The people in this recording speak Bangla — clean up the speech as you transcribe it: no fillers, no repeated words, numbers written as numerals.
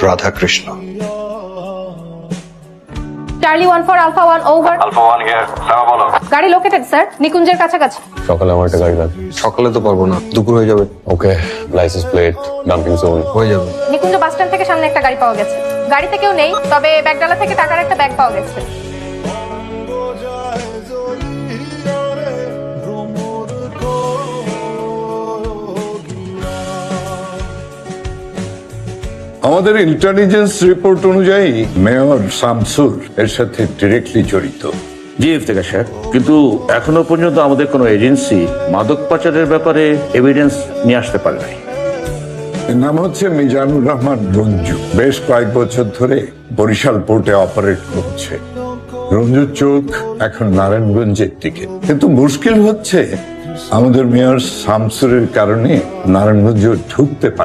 Radhakrishna. Charlie 14 alpha 1 over. Alpha 1 here, সারা বলো। গাড়ি লোকেটেড স্যার, নিকুঞ্জের কাছাকাছি। সকালে আমার একটা গাড়ি লাগবে। সকালে তো পারবো না, দুপুর হয়ে যাবে। ওকে, লাইসেন্স প্লেট, ডাম্পিং জোন। হয়ে যাবে। নিকুঞ্জ বাস স্ট্যান্ড থেকে সামনে একটা গাড়ি পাওয়া গেছে। গাড়িতে কেউ নেই, তবে ব্যাগডালা থেকে টাকার একটা ব্যাগ পাওয়া গেছে। আমাদের ইন্টেলিজেন্স রিপোর্ট অনুযায়ী মেয়র শামসুর এর সাথে ডিরেক্টলি জড়িত। জি ইফতেখার সাহেব, কিন্তু এখনো পর্যন্ত আমাদের কোনো এজেন্সি মাদক পাচারের ব্যাপারে এভিডেন্স নিয়ে আসতে পারে নাই। এর নাম হচ্ছে মিজানুর রহমান রঞ্জু। বেশ কয়েক বছর ধরে বরিশাল পোর্টে অপারেট করছে। রঞ্জুর চোখ এখন নারায়ণগঞ্জের দিকে, কিন্তু মুশকিল হচ্ছে আমাদের মেয়র শামসুরের কারণে নারায়ণগঞ্জ ঢুকতে পারে।